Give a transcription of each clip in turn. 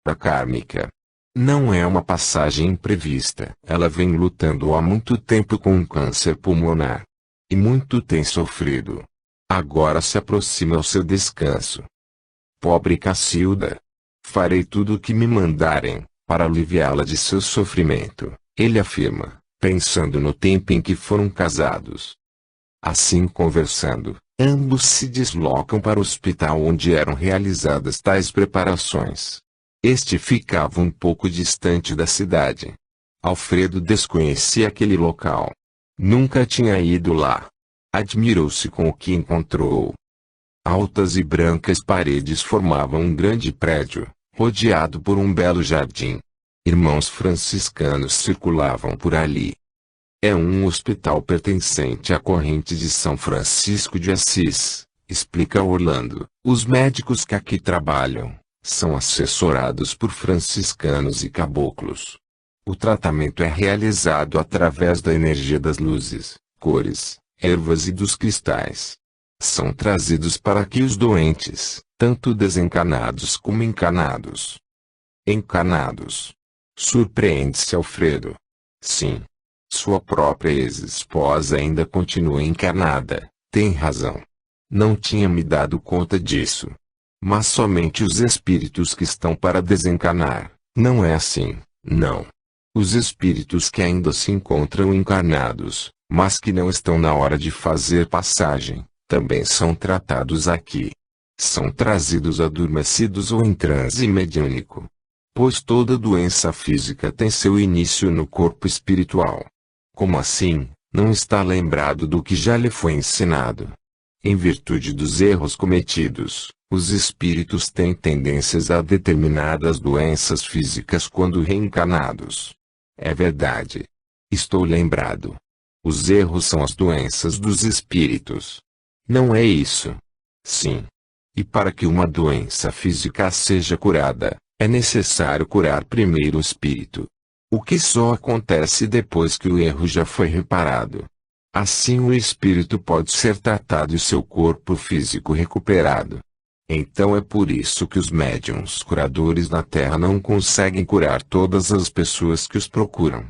A kármica não é uma passagem imprevista. Ela vem lutando há muito tempo com um câncer pulmonar. E muito tem sofrido. Agora se aproxima o seu descanso. Pobre Cacilda. Farei tudo o que me mandarem, para aliviá-la de seu sofrimento, ele afirma, pensando no tempo em que foram casados. Assim conversando, ambos se deslocam para o hospital onde eram realizadas tais preparações. Este ficava um pouco distante da cidade. Alfredo desconhecia aquele local. Nunca tinha ido lá. Admirou-se com o que encontrou. Altas e brancas paredes formavam um grande prédio, rodeado por um belo jardim. Irmãos franciscanos circulavam por ali. É um hospital pertencente à corrente de São Francisco de Assis, explica Orlando. Os médicos que aqui trabalham são assessorados por franciscanos e caboclos. O tratamento é realizado através da energia das luzes, cores, ervas e dos cristais. São trazidos para aqui os doentes, tanto desencanados como encanados. Encanados. Surpreende-se Alfredo. Sim. Sua própria ex-esposa ainda continua encarnada, tem razão. Não tinha me dado conta disso. Mas somente os espíritos que estão para desencanar, não é assim, não. Os espíritos que ainda se encontram encarnados, mas que não estão na hora de fazer passagem, também são tratados aqui. São trazidos adormecidos ou em transe mediúnico. Pois toda doença física tem seu início no corpo espiritual. Como assim, não está lembrado do que já lhe foi ensinado? Em virtude dos erros cometidos, os espíritos têm tendências a determinadas doenças físicas quando reencarnados. É verdade. Estou lembrado. Os erros são as doenças dos espíritos. Não é isso? Sim. E para que uma doença física seja curada, é necessário curar primeiro o espírito. O que só acontece depois que o erro já foi reparado. Assim o espírito pode ser tratado e seu corpo físico recuperado. Então é por isso que os médiuns curadores na Terra não conseguem curar todas as pessoas que os procuram.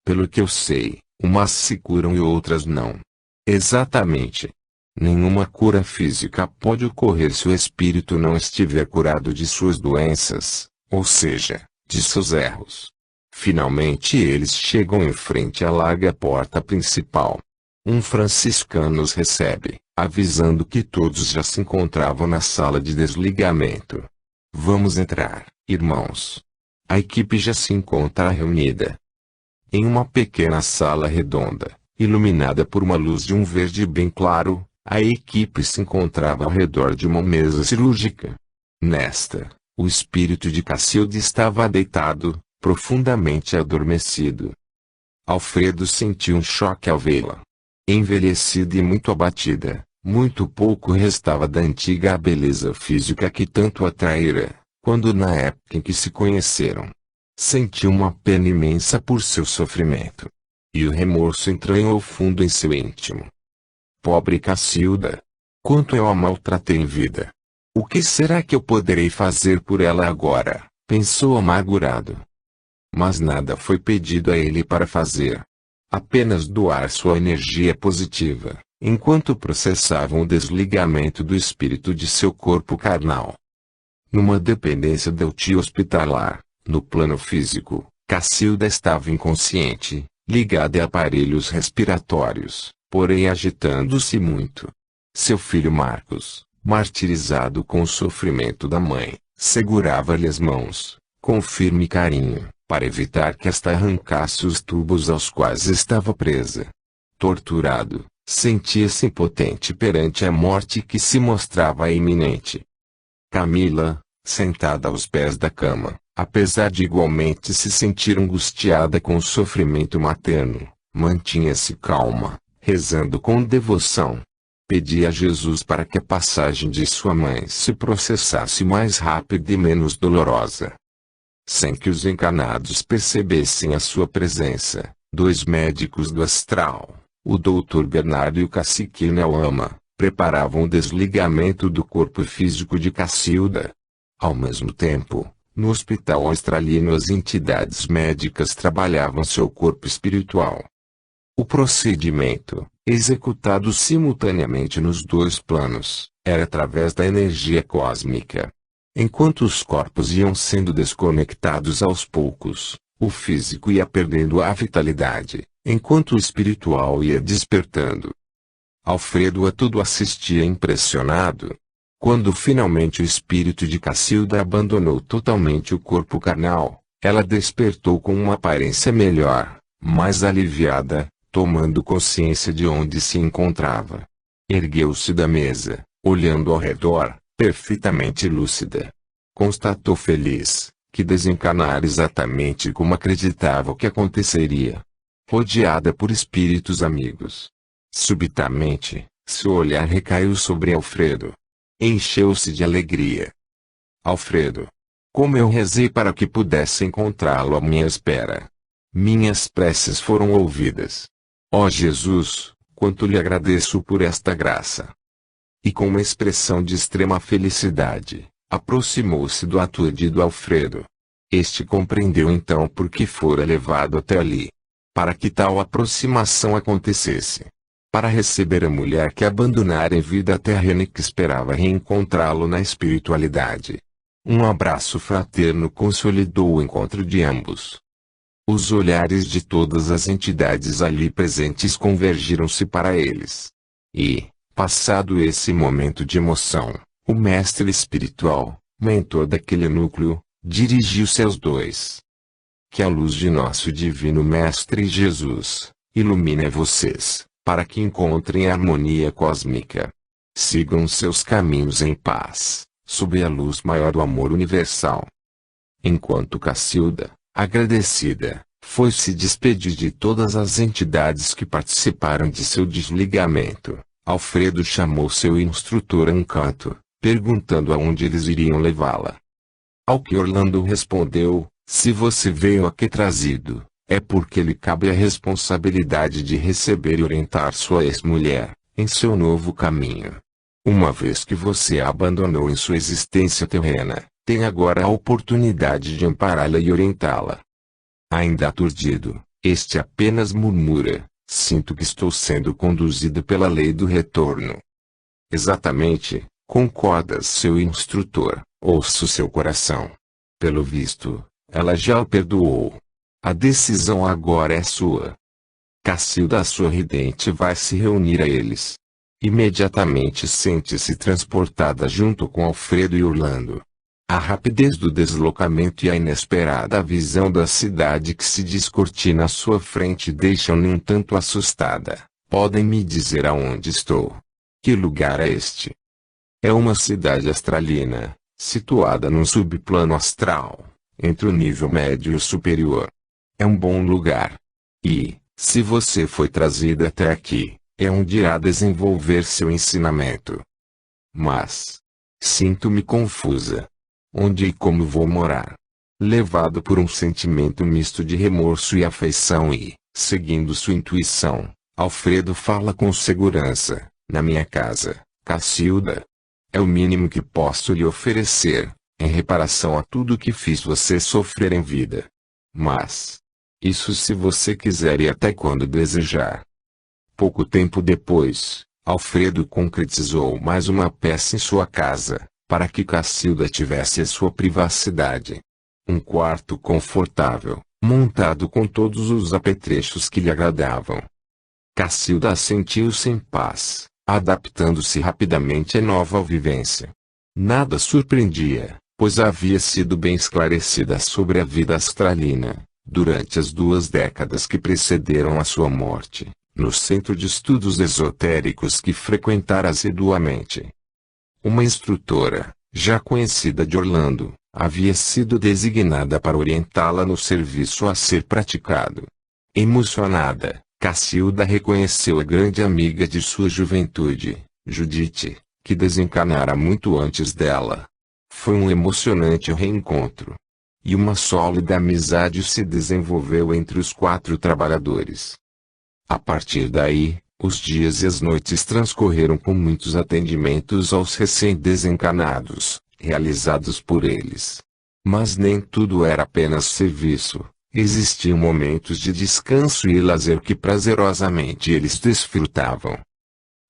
Pelo que eu sei, umas se curam e outras não. Exatamente. Nenhuma cura física pode ocorrer se o espírito não estiver curado de suas doenças, ou seja, de seus erros. Finalmente eles chegam em frente à larga porta principal. Um franciscano os recebe, avisando que todos já se encontravam na sala de desligamento. Vamos entrar, irmãos. A equipe já se encontra reunida. Em uma pequena sala redonda, iluminada por uma luz de um verde bem claro, a equipe se encontrava ao redor de uma mesa cirúrgica. Nesta, o espírito de Cacilda estava deitado, profundamente adormecido. Alfredo sentiu um choque ao vê-la. Envelhecida e muito abatida, muito pouco restava da antiga beleza física que tanto atraíra, quando na época em que se conheceram. Sentiu uma pena imensa por seu sofrimento. E o remorso entranhou fundo em seu íntimo. Pobre Cacilda! Quanto eu a maltratei em vida! O que será que eu poderei fazer por ela agora? Pensou amargurado. Mas nada foi pedido a ele para fazer. Apenas doar sua energia positiva, enquanto processavam o desligamento do espírito de seu corpo carnal. Numa dependência da UTI hospitalar, no plano físico, Cacilda estava inconsciente, ligada a aparelhos respiratórios, porém agitando-se muito. Seu filho Marcos, martirizado com o sofrimento da mãe, segurava-lhe as mãos, com firme carinho, para evitar que esta arrancasse os tubos aos quais estava presa. Torturado, sentia-se impotente perante a morte que se mostrava iminente. Camila, sentada aos pés da cama, apesar de igualmente se sentir angustiada com o sofrimento materno, mantinha-se calma, rezando com devoção. Pedia a Jesus para que a passagem de sua mãe se processasse mais rápida e menos dolorosa. Sem que os encarnados percebessem a sua presença, dois médicos do astral, o Dr. Bernardo e o cacique Nelama, preparavam o desligamento do corpo físico de Cacilda. Ao mesmo tempo, No hospital australiano as entidades médicas trabalhavam seu corpo espiritual. O procedimento, executado simultaneamente nos dois planos, era através da energia cósmica. Enquanto os corpos iam sendo desconectados aos poucos, o físico ia perdendo a vitalidade, enquanto o espiritual ia despertando. Alfredo a tudo assistia impressionado. Quando finalmente o espírito de Cacilda abandonou totalmente o corpo carnal, ela despertou com uma aparência melhor, mais aliviada, tomando consciência de onde se encontrava. Ergueu-se da mesa, olhando ao redor, perfeitamente lúcida. Constatou feliz, que desencarnara exatamente como acreditava que aconteceria. Rodeada por espíritos amigos. Subitamente, seu olhar recaiu sobre Alfredo. Encheu-se de alegria. Alfredo. Como eu rezei para que pudesse encontrá-lo à minha espera. Minhas preces foram ouvidas. Ó Jesus, quanto lhe agradeço por esta graça. E com uma expressão de extrema felicidade, aproximou-se do aturdido Alfredo. Este compreendeu então por que fora levado até ali. Para que tal aproximação acontecesse. Para receber a mulher que abandonara em vida terrena e que esperava reencontrá-lo na espiritualidade. Um abraço fraterno consolidou o encontro de ambos. Os olhares de todas as entidades ali presentes convergiram-se para eles. E, passado esse momento de emoção, o mestre espiritual, mentor daquele núcleo, dirigiu-se aos dois. Que a luz de nosso divino Mestre Jesus ilumine vocês, para que encontrem a harmonia cósmica. Sigam seus caminhos em paz, sob a luz maior do amor universal. Enquanto Cacilda, agradecida, foi se despedir de todas as entidades que participaram de seu desligamento, Alfredo chamou seu instrutor a um canto, perguntando aonde eles iriam levá-la. Ao que Orlando respondeu: se você veio aqui trazido, é porque lhe cabe a responsabilidade de receber e orientar sua ex-mulher, em seu novo caminho. Uma vez que você a abandonou em sua existência terrena, tem agora a oportunidade de ampará-la e orientá-la. Ainda aturdido, este apenas murmura: sinto que estou sendo conduzido pela lei do retorno. Exatamente, concorda seu instrutor, ouça o seu coração. Pelo visto, ela já o perdoou. A decisão agora é sua. Cacilda sorridente vai se reunir a eles. Imediatamente sente-se transportada junto com Alfredo e Orlando. A rapidez do deslocamento e a inesperada visão da cidade que se descortina à sua frente deixam-me um tanto assustada. Podem me dizer aonde estou? Que lugar é este? É uma cidade australiana, situada num subplano astral, entre o nível médio e o superior. É um bom lugar. E, se você foi trazido até aqui, é onde irá desenvolver seu ensinamento. Mas, sinto-me confusa. Onde e como vou morar? Levado por um sentimento misto de remorso e afeição e, seguindo sua intuição, Alfredo fala com segurança: na minha casa, Cacilda. É o mínimo que posso lhe oferecer, em reparação a tudo que fiz você sofrer em vida. Mas, isso se você quiser e até quando desejar. Pouco tempo depois, Alfredo concretizou mais uma peça em sua casa, para que Cacilda tivesse a sua privacidade. Um quarto confortável, montado com todos os apetrechos que lhe agradavam. Cacilda sentiu-se em paz, adaptando-se rapidamente à nova vivência. Nada surpreendia, pois havia sido bem esclarecida sobre a vida australiana, durante as 2 décadas que precederam a sua morte, no centro de estudos esotéricos que frequentara assiduamente. Uma instrutora, já conhecida de Orlando, havia sido designada para orientá-la no serviço a ser praticado. Emocionada, Cacilda reconheceu a grande amiga de sua juventude, Judite, que desencarnara muito antes dela. Foi um emocionante reencontro. E uma sólida amizade se desenvolveu entre os 4 trabalhadores. A partir daí, os dias e as noites transcorreram com muitos atendimentos aos recém-desencarnados, realizados por eles. Mas nem tudo era apenas serviço. Existiam momentos de descanso e lazer que prazerosamente eles desfrutavam.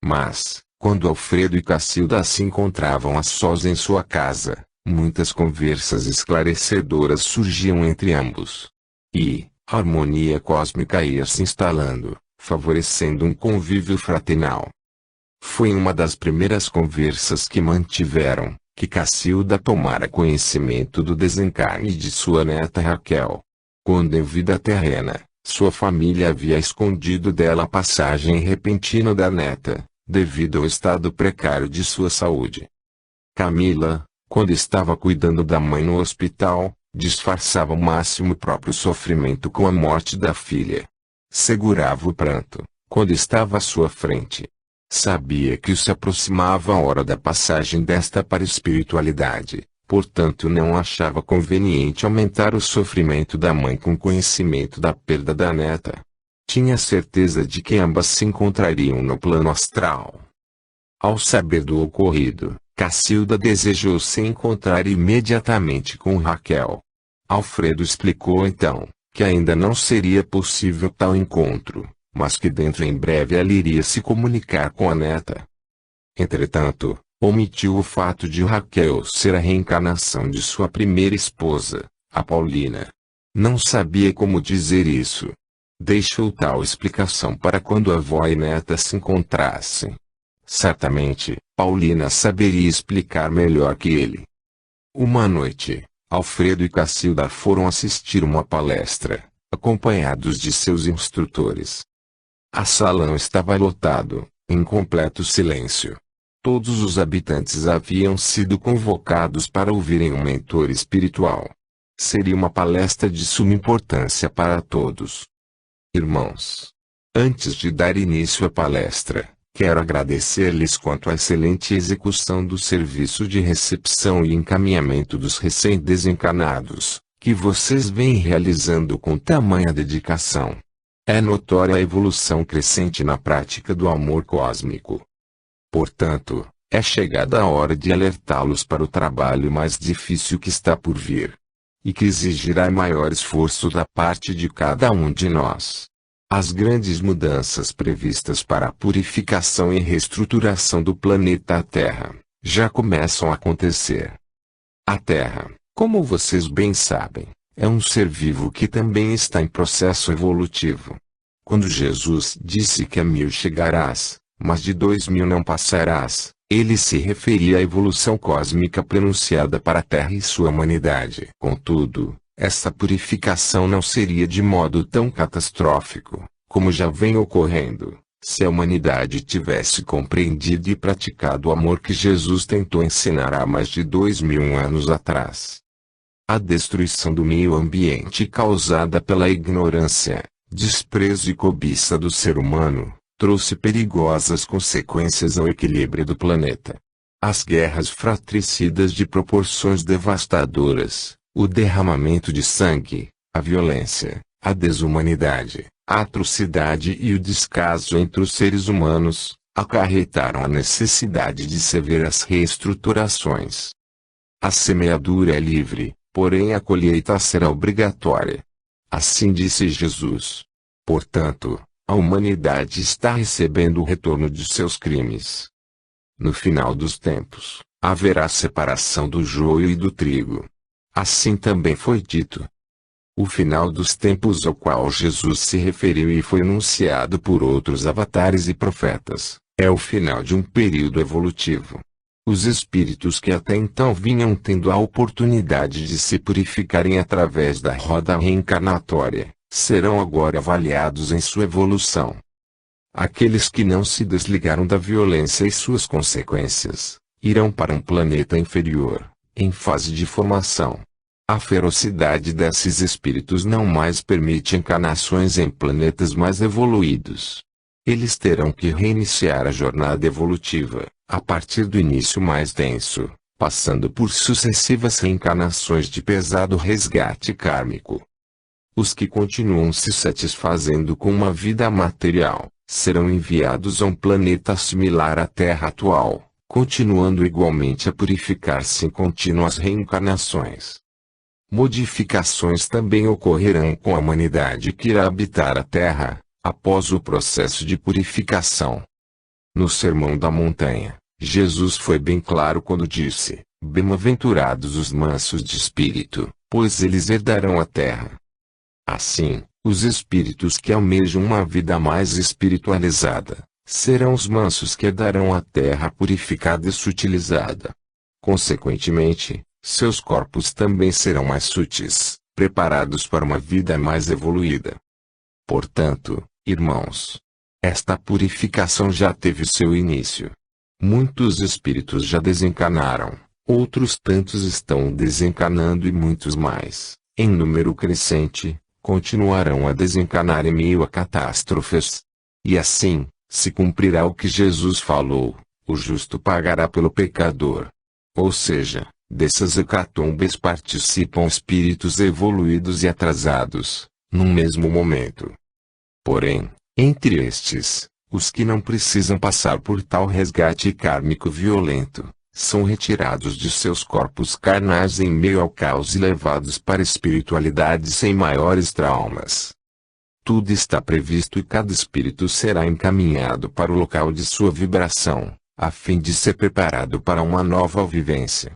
Mas, quando Alfredo e Cacilda se encontravam a sós em sua casa, muitas conversas esclarecedoras surgiam entre ambos. E, a harmonia cósmica ia se instalando, favorecendo um convívio fraternal. Foi em uma das primeiras conversas que mantiveram, que Cacilda tomara conhecimento do desencarne de sua neta Raquel. Quando em vida terrena, sua família havia escondido dela a passagem repentina da neta, devido ao estado precário de sua saúde. Camila, quando estava cuidando da mãe no hospital, disfarçava ao máximo o próprio sofrimento com a morte da filha. Segurava o pranto, quando estava à sua frente. Sabia que se aproximava a hora da passagem desta para a espiritualidade, portanto não achava conveniente aumentar o sofrimento da mãe com conhecimento da perda da neta. Tinha certeza de que ambas se encontrariam no plano astral. Ao saber do ocorrido, Cacilda desejou se encontrar imediatamente com Raquel. Alfredo explicou então, que ainda não seria possível tal encontro, mas que dentro em breve ela iria se comunicar com a neta. Entretanto, omitiu o fato de Raquel ser a reencarnação de sua primeira esposa, a Paulina. Não sabia como dizer isso. Deixou tal explicação para quando a avó e neta se encontrassem. Certamente, Paulina saberia explicar melhor que ele. Uma noite, Alfredo e Cacilda foram assistir uma palestra, acompanhados de seus instrutores. A salão estava lotado, em completo silêncio. Todos os habitantes haviam sido convocados para ouvirem um mentor espiritual. Seria uma palestra de suma importância para todos. Irmãos, antes de dar início à palestra, quero agradecer-lhes quanto à excelente execução do serviço de recepção e encaminhamento dos recém-desencarnados, que vocês vêm realizando com tamanha dedicação. É notória a evolução crescente na prática do amor cósmico. Portanto, é chegada a hora de alertá-los para o trabalho mais difícil que está por vir, e que exigirá maior esforço da parte de cada um de nós. As grandes mudanças previstas para a purificação e reestruturação do planeta Terra, já começam a acontecer. A Terra, como vocês bem sabem, é um ser vivo que também está em processo evolutivo. Quando Jesus disse que a 1000 chegarás, mas de 2000 não passarás, ele se referia à evolução cósmica pronunciada para a Terra e sua humanidade. Contudo, essa purificação não seria de modo tão catastrófico, como já vem ocorrendo, se a humanidade tivesse compreendido e praticado o amor que Jesus tentou ensinar há mais de 2000 anos atrás. A destruição do meio ambiente causada pela ignorância, desprezo e cobiça do ser humano, trouxe perigosas consequências ao equilíbrio do planeta. As guerras fratricidas de proporções devastadoras, o derramamento de sangue, a violência, a desumanidade, a atrocidade e o descaso entre os seres humanos, acarretaram a necessidade de severas reestruturações. A semeadura é livre, porém a colheita será obrigatória. Assim disse Jesus. Portanto, a humanidade está recebendo o retorno de seus crimes. No final dos tempos, haverá separação do joio e do trigo. Assim também foi dito. O final dos tempos ao qual Jesus se referiu e foi anunciado por outros avatares e profetas, é o final de um período evolutivo. Os espíritos que até então vinham tendo a oportunidade de se purificarem através da roda reencarnatória, serão agora avaliados em sua evolução. Aqueles que não se desligaram da violência e suas consequências, irão para um planeta inferior, em fase de formação. A ferocidade desses espíritos não mais permite encarnações em planetas mais evoluídos. Eles terão que reiniciar a jornada evolutiva, a partir do início mais denso, passando por sucessivas reencarnações de pesado resgate kármico. Os que continuam se satisfazendo com uma vida material, serão enviados a um planeta similar à Terra atual, continuando igualmente a purificar-se em contínuas reencarnações. Modificações também ocorrerão com a humanidade que irá habitar a Terra, após o processo de purificação. No Sermão da Montanha, Jesus foi bem claro quando disse: Bem-aventurados os mansos de espírito, pois eles herdarão a terra. Assim, os espíritos que almejam uma vida mais espiritualizada, serão os mansos que herdarão a terra purificada e sutilizada. Consequentemente, seus corpos também serão mais sutis, preparados para uma vida mais evoluída. Portanto, irmãos, esta purificação já teve seu início. Muitos espíritos já desencarnaram, outros tantos estão desencarnando e muitos mais, em número crescente, continuarão a desencarnar em meio a catástrofes. E assim, se cumprirá o que Jesus falou: o justo pagará pelo pecador. Ou seja, dessas hecatombes participam espíritos evoluídos e atrasados, num mesmo momento. Porém, entre estes, os que não precisam passar por tal resgate kármico violento, são retirados de seus corpos carnais em meio ao caos e levados para a espiritualidade sem maiores traumas. Tudo está previsto e cada espírito será encaminhado para o local de sua vibração, a fim de ser preparado para uma nova vivência.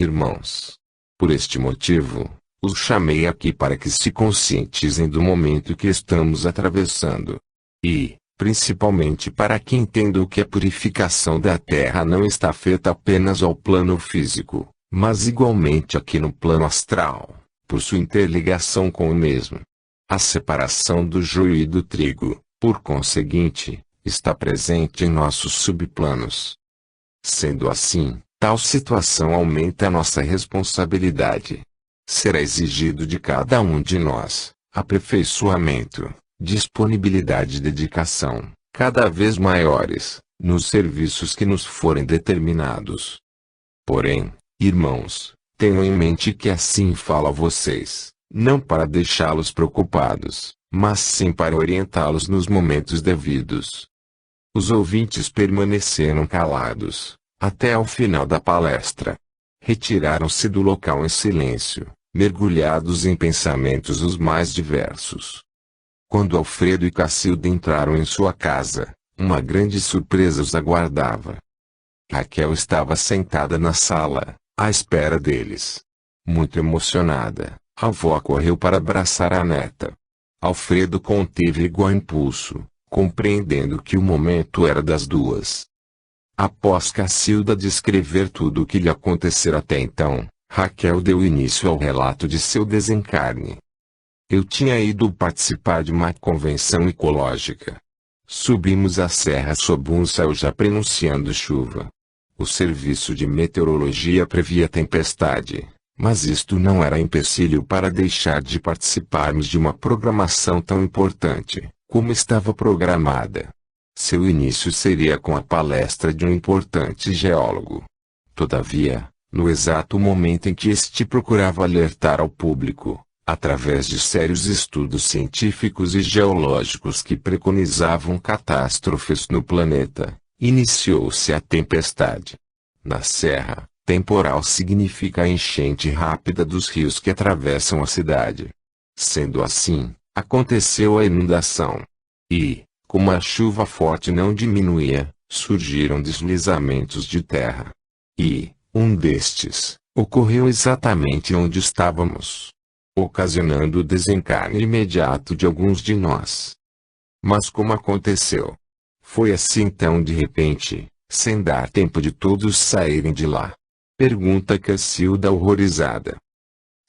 Irmãos, por este motivo, os chamei aqui para que se conscientizem do momento que estamos atravessando. E, principalmente para que entendam que a purificação da Terra não está feita apenas ao plano físico, mas igualmente aqui no plano astral, por sua interligação com o mesmo. A separação do joio e do trigo, por conseguinte, está presente em nossos subplanos. Sendo assim, tal situação aumenta a nossa responsabilidade. Será exigido de cada um de nós aperfeiçoamento, disponibilidade e dedicação, cada vez maiores, nos serviços que nos forem determinados. Porém, irmãos, tenham em mente que assim falo a vocês, não para deixá-los preocupados, mas sim para orientá-los nos momentos devidos. Os ouvintes permaneceram calados, até ao final da palestra. Retiraram-se do local em silêncio, mergulhados em pensamentos os mais diversos. Quando Alfredo e Cacilda entraram em sua casa, uma grande surpresa os aguardava. Raquel estava sentada na sala, à espera deles. Muito emocionada, a avó correu para abraçar a neta. Alfredo conteve igual impulso, compreendendo que o momento era das duas. Após Cacilda descrever tudo o que lhe acontecera até então, Raquel deu início ao relato de seu desencarne. Eu tinha ido participar de uma convenção ecológica. Subimos a serra sob um céu já prenunciando chuva. O serviço de meteorologia previa tempestade, mas isto não era empecilho para deixar de participarmos de uma programação tão importante, como estava programada. Seu início seria com a palestra de um importante geólogo. Todavia, no exato momento em que este procurava alertar ao público, através de sérios estudos científicos e geológicos que preconizavam catástrofes no planeta, iniciou-se a tempestade. Na serra, temporal significa a enchente rápida dos rios que atravessam a cidade. Sendo assim, aconteceu a inundação. E, como a chuva forte não diminuía, surgiram deslizamentos de terra. E, um destes, ocorreu exatamente onde estávamos, ocasionando o desencarne imediato de alguns de nós. Mas como aconteceu? Foi assim tão de repente, sem dar tempo de todos saírem de lá? Pergunta Cacilda horrorizada.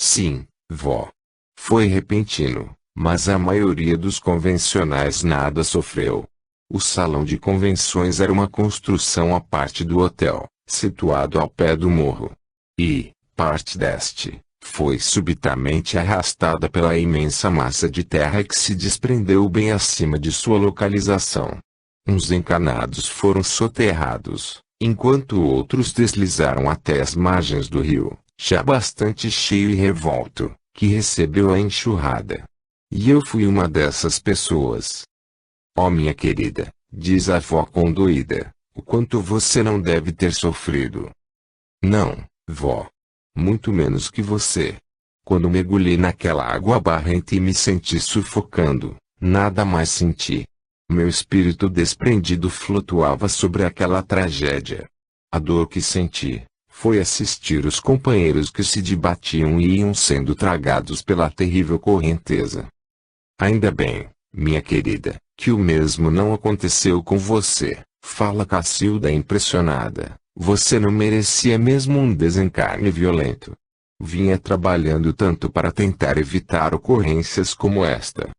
Sim, vó. Foi repentino, mas a maioria dos convencionais nada sofreu. O salão de convenções era uma construção à parte do hotel, situado ao pé do morro. E, parte deste, foi subitamente arrastada pela imensa massa de terra que se desprendeu bem acima de sua localização. Uns encanados foram soterrados, enquanto outros deslizaram até as margens do rio, já bastante cheio e revolto, que recebeu a enxurrada. E eu fui uma dessas pessoas. Ó minha querida, diz a avó condoída, o quanto você não deve ter sofrido. Não, vó. Muito menos que você. Quando mergulhei naquela água barrenta e me senti sufocando, nada mais senti. Meu espírito desprendido flutuava sobre aquela tragédia. A dor que senti foi assistir os companheiros que se debatiam e iam sendo tragados pela terrível correnteza. Ainda bem, minha querida, que o mesmo não aconteceu com você, fala Cacilda impressionada. Você não merecia mesmo um desencarne violento. Vinha trabalhando tanto para tentar evitar ocorrências como esta.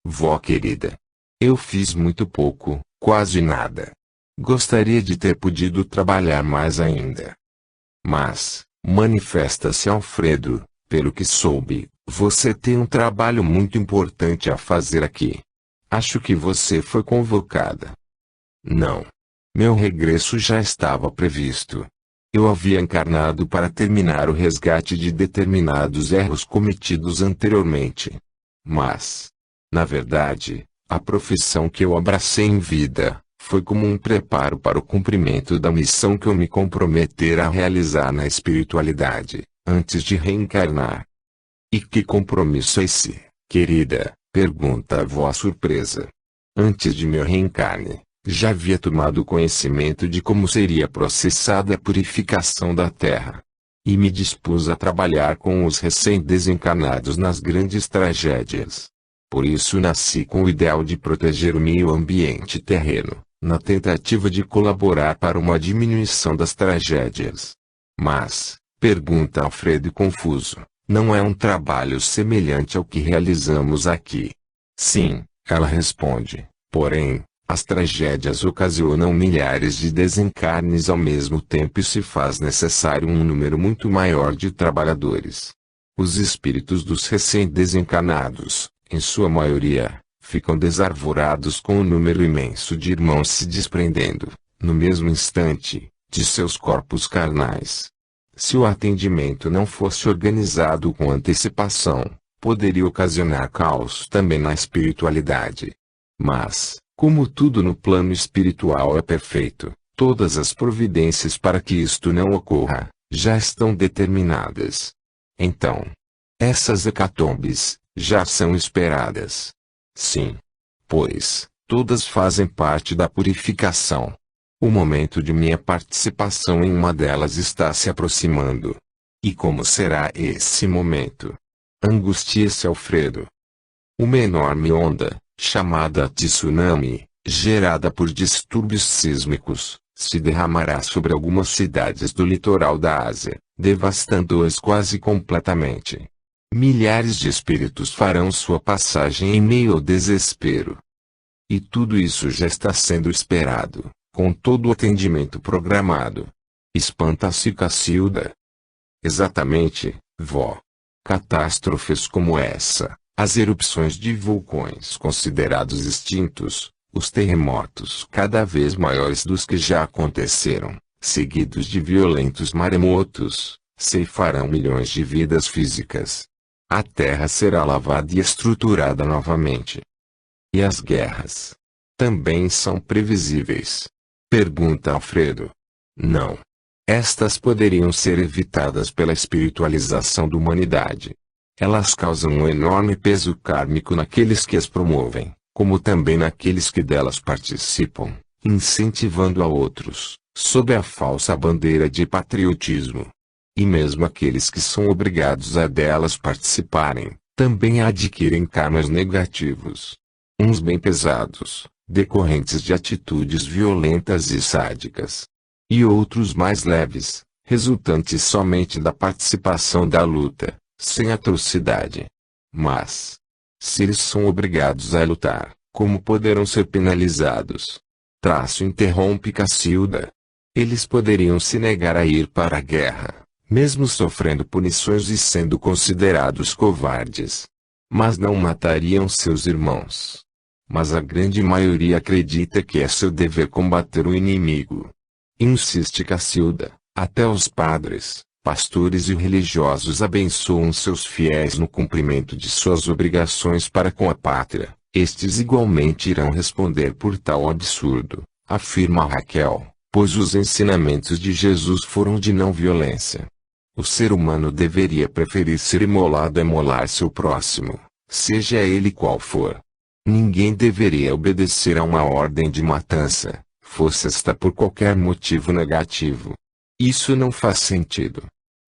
Vó querida, eu fiz muito pouco, quase nada. Gostaria de ter podido trabalhar mais ainda. Mas, manifesta-se Alfredo, pelo que soube, você tem um trabalho muito importante a fazer aqui. Acho que você foi convocada. Não. Meu regresso já estava previsto. Eu havia encarnado para terminar o resgate de determinados erros cometidos anteriormente. Mas, na verdade, a profissão que eu abracei em vida foi como um preparo para o cumprimento da missão que eu me comprometera a realizar na espiritualidade, antes de reencarnar. E que compromisso é esse, querida? Pergunta a avó surpresa. Antes de meu reencarne, já havia tomado conhecimento de como seria processada a purificação da Terra. E me dispus a trabalhar com os recém-desencarnados nas grandes tragédias. Por isso nasci com o ideal de proteger o meio ambiente terreno, na tentativa de colaborar para uma diminuição das tragédias. Mas, pergunta Alfredo confuso, não é um trabalho semelhante ao que realizamos aqui? Sim, ela responde, porém, as tragédias ocasionam milhares de desencarnes ao mesmo tempo e se faz necessário um número muito maior de trabalhadores. Os espíritos dos recém-desencarnados, em sua maioria, ficam desarvorados com o número imenso de irmãos se desprendendo, no mesmo instante, de seus corpos carnais. Se o atendimento não fosse organizado com antecipação, poderia ocasionar caos também na espiritualidade. Mas, como tudo no plano espiritual é perfeito, todas as providências para que isto não ocorra, já estão determinadas. Então, essas hecatombes, já são esperadas. Sim. Pois, todas fazem parte da purificação. O momento de minha participação em uma delas está se aproximando. E como será esse momento? Angustia-se Alfredo. Uma enorme onda, chamada tsunami, gerada por distúrbios sísmicos, se derramará sobre algumas cidades do litoral da Ásia, devastando-as quase completamente. Milhares de espíritos farão sua passagem em meio ao desespero. E tudo isso já está sendo esperado, com todo o atendimento programado. Espanta-se Cacilda. Exatamente, vó. Catástrofes como essa, as erupções de vulcões considerados extintos, os terremotos cada vez maiores dos que já aconteceram, seguidos de violentos maremotos, ceifarão milhões de vidas físicas. A terra será lavada e estruturada novamente. E as guerras? Também são previsíveis? Pergunta Alfredo. Não. Estas poderiam ser evitadas pela espiritualização da humanidade. Elas causam um enorme peso kármico naqueles que as promovem, como também naqueles que delas participam, incentivando a outros, sob a falsa bandeira de patriotismo. E mesmo aqueles que são obrigados a delas participarem, também adquirem karmas negativos. Uns bem pesados, decorrentes de atitudes violentas e sádicas. E outros mais leves, resultantes somente da participação da luta, sem atrocidade. Mas, se eles são obrigados a lutar, como poderão ser penalizados? Interrompe Cacilda. Eles poderiam se negar a ir para a guerra, mesmo sofrendo punições e sendo considerados covardes. Mas não matariam seus irmãos. Mas a grande maioria acredita que é seu dever combater o inimigo. Insiste Cacilda, até os padres, pastores e religiosos abençoam seus fiéis no cumprimento de suas obrigações para com a pátria. Estes igualmente irão responder por tal absurdo, afirma Raquel, pois os ensinamentos de Jesus foram de não violência. O ser humano deveria preferir ser imolado a imolar seu próximo, seja ele qual for. Ninguém deveria obedecer a uma ordem de matança, fosse esta por qualquer motivo negativo. Isso não faz sentido.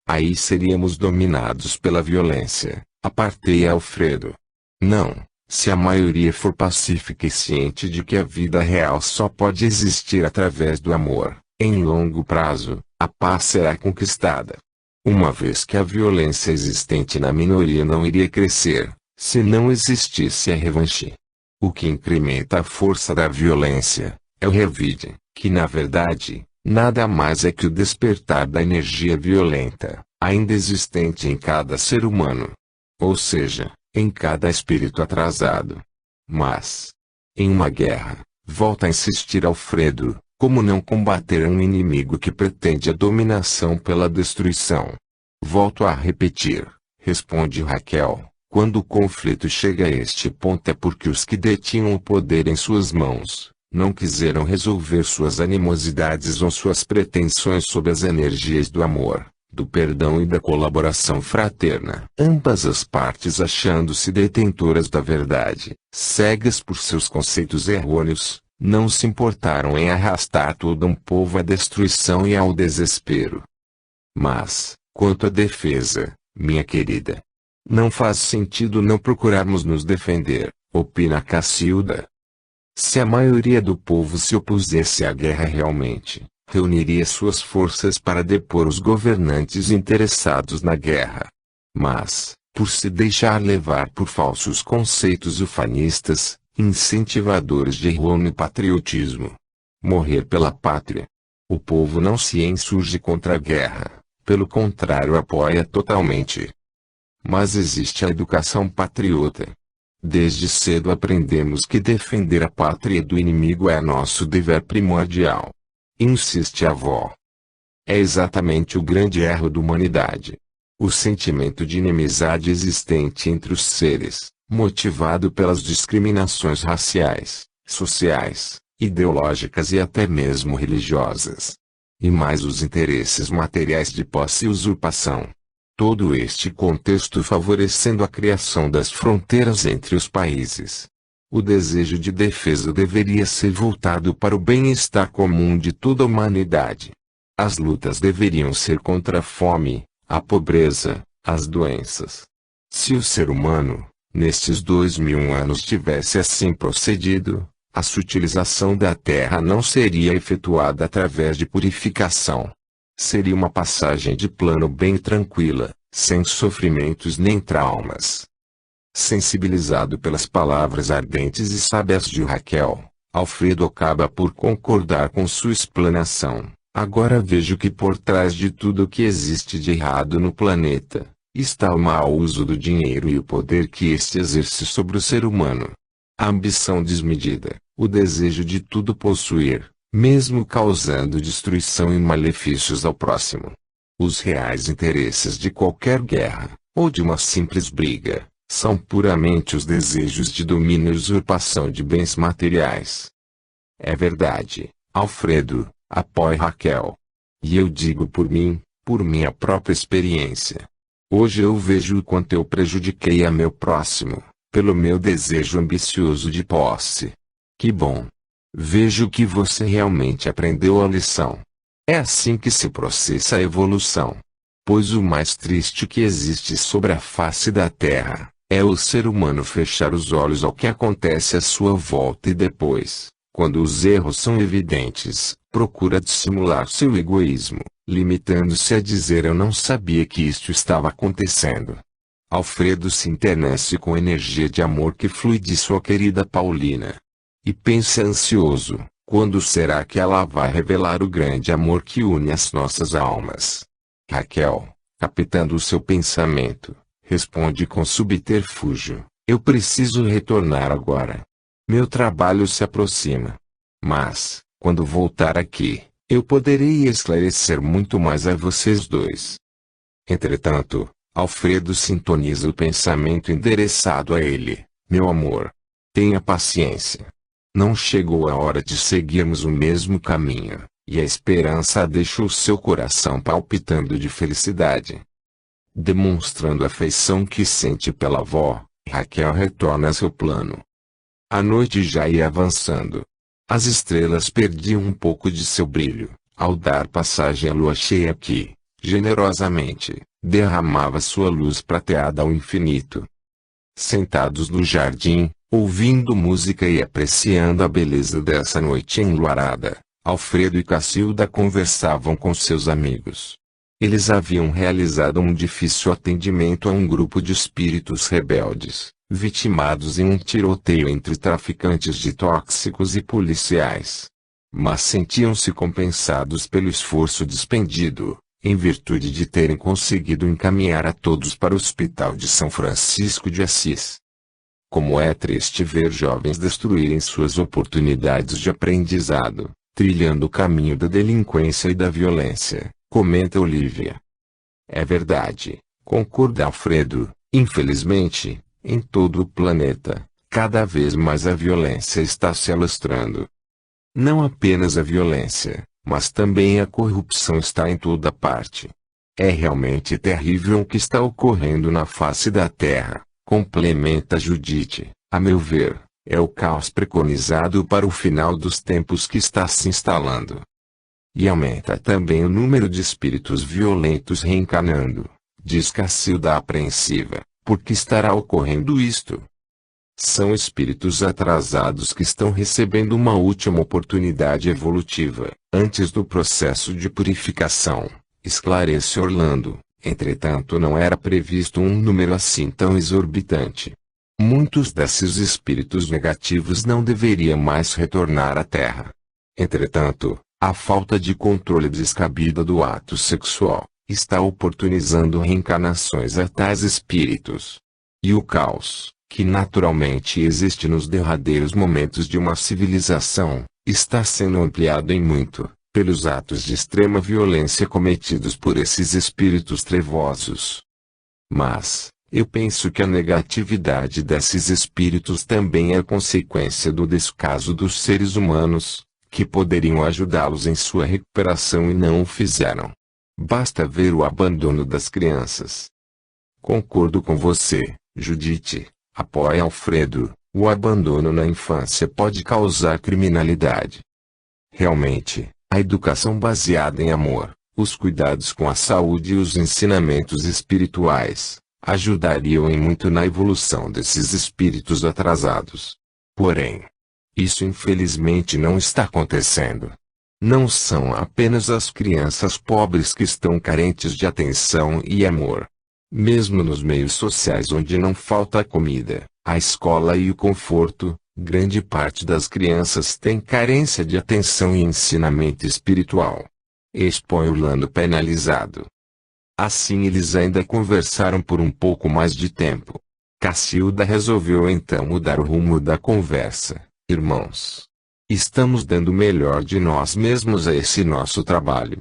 Aí seríamos dominados pela violência, apartei Alfredo. Não, se a maioria for pacífica e ciente de que a vida real só pode existir através do amor, em longo prazo, a paz será conquistada. Uma vez que a violência existente na minoria não iria crescer, se não existisse a revanche. O que incrementa a força da violência é o revide, que na verdade, nada mais é que o despertar da energia violenta, ainda existente em cada ser humano. Ou seja, em cada espírito atrasado. Mas, em uma guerra, volta a insistir Alfredo, como não combater um inimigo que pretende a dominação pela destruição? Volto a repetir, responde Raquel, quando o conflito chega a este ponto é porque os que detinham o poder em suas mãos, não quiseram resolver suas animosidades ou suas pretensões sob as energias do amor, do perdão e da colaboração fraterna. Ambas as partes achando-se detentoras da verdade, cegas por seus conceitos errôneos, não se importaram em arrastar todo um povo à destruição e ao desespero. Mas, quanto à defesa, minha querida, não faz sentido não procurarmos nos defender, opina Cacilda. Se a maioria do povo se opusesse à guerra realmente, reuniria suas forças para depor os governantes interessados na guerra. Mas, por se deixar levar por falsos conceitos ufanistas, incentivadores de errôneo patriotismo, morrer pela pátria, o povo não se insurge contra a guerra, pelo contrário apoia totalmente. Mas existe a educação patriota. Desde cedo aprendemos que defender a pátria do inimigo é nosso dever primordial. Insiste a avó. É exatamente o grande erro da humanidade. O sentimento de inimizade existente entre os seres, motivado pelas discriminações raciais, sociais, ideológicas e até mesmo religiosas. E mais os interesses materiais de posse e usurpação. Todo este contexto favorecendo a criação das fronteiras entre os países. O desejo de defesa deveria ser voltado para o bem-estar comum de toda a humanidade. As lutas deveriam ser contra a fome, a pobreza, as doenças. Se o ser humano, nestes 2000 anos tivesse assim procedido, a sutilização da terra não seria efetuada através de purificação. Seria uma passagem de plano bem tranquila, sem sofrimentos nem traumas. Sensibilizado pelas palavras ardentes e sábias de Raquel, Alfredo acaba por concordar com sua explanação. Agora vejo que por trás de tudo o que existe de errado no planeta, está o mau uso do dinheiro e o poder que este exerce sobre o ser humano. A ambição desmedida, o desejo de tudo possuir, mesmo causando destruição e malefícios ao próximo. Os reais interesses de qualquer guerra, ou de uma simples briga, são puramente os desejos de domínio e usurpação de bens materiais. É verdade, Alfredo, apoia Raquel. E eu digo por mim, por minha própria experiência. Hoje eu vejo o quanto eu prejudiquei a meu próximo, pelo meu desejo ambicioso de posse. Que bom! Vejo que você realmente aprendeu a lição. É assim que se processa a evolução. Pois o mais triste que existe sobre a face da Terra, é o ser humano fechar os olhos ao que acontece à sua volta e depois, quando os erros são evidentes, procura dissimular seu egoísmo, limitando-se a dizer eu não sabia que isto estava acontecendo. Alfredo se enternece com a energia de amor que flui de sua querida Paulina. E pensa ansioso, quando será que ela vai revelar o grande amor que une as nossas almas? Raquel, captando o seu pensamento, responde com subterfúgio, eu preciso retornar agora. Meu trabalho se aproxima. Mas, quando voltar aqui, eu poderei esclarecer muito mais a vocês dois. Entretanto, Alfredo sintoniza o pensamento endereçado a ele, meu amor. Tenha paciência. Não chegou a hora de seguirmos o mesmo caminho, E a esperança deixou seu coração palpitando de felicidade. Demonstrando a afeição que sente pela avó, Raquel retorna a seu plano. A noite já ia avançando. As estrelas perdiam um pouco de seu brilho, ao dar passagem à lua cheia que, generosamente, derramava sua luz prateada ao infinito. Sentados no jardim, ouvindo música e apreciando a beleza dessa noite enluarada, Alfredo e Cacilda conversavam com seus amigos. Eles haviam realizado um difícil atendimento a um grupo de espíritos rebeldes, vitimados em um tiroteio entre traficantes de tóxicos e policiais. Mas sentiam-se compensados pelo esforço despendido, em virtude de terem conseguido encaminhar a todos para o Hospital de São Francisco de Assis. Como é triste ver jovens destruírem suas oportunidades de aprendizado, trilhando o caminho da delinquência e da violência, comenta Olívia. É verdade, concorda Alfredo, infelizmente, em todo o planeta, cada vez mais a violência está se alastrando. Não apenas a violência, mas também a corrupção está em toda parte. É realmente terrível o que está ocorrendo na face da Terra, complementa Judite. A meu ver, é o caos preconizado para o final dos tempos que está se instalando. E aumenta também o número de espíritos violentos reencarnando, diz Cacilda apreensiva. Por que estará ocorrendo isto? São espíritos atrasados que estão recebendo uma última oportunidade evolutiva, antes do processo de purificação, esclarece Orlando. Entretanto, não era previsto um número assim tão exorbitante. Muitos desses espíritos negativos não deveriam mais retornar à Terra. Entretanto, a falta de controle descabida do ato sexual está oportunizando reencarnações a tais espíritos. E o caos, que naturalmente existe nos derradeiros momentos de uma civilização, está sendo ampliado em muito, pelos atos de extrema violência cometidos por esses espíritos trevosos. Mas, eu penso que a negatividade desses espíritos também é consequência do descaso dos seres humanos, que poderiam ajudá-los em sua recuperação e não o fizeram. Basta ver o abandono das crianças. Concordo com você, Judite, apoia Alfredo, o abandono na infância pode causar criminalidade. Realmente, a educação baseada em amor, os cuidados com a saúde e os ensinamentos espirituais, ajudariam em muito na evolução desses espíritos atrasados. Porém, isso infelizmente não está acontecendo. Não são apenas as crianças pobres que estão carentes de atenção e amor. Mesmo nos meios sociais onde não falta a comida, a escola e o conforto, grande parte das crianças tem carência de atenção e ensinamento espiritual. Expõe Orlando penalizado. Assim eles ainda conversaram por um pouco mais de tempo. Cacilda resolveu então mudar o rumo da conversa. Irmãos, estamos dando o melhor de nós mesmos a esse nosso trabalho.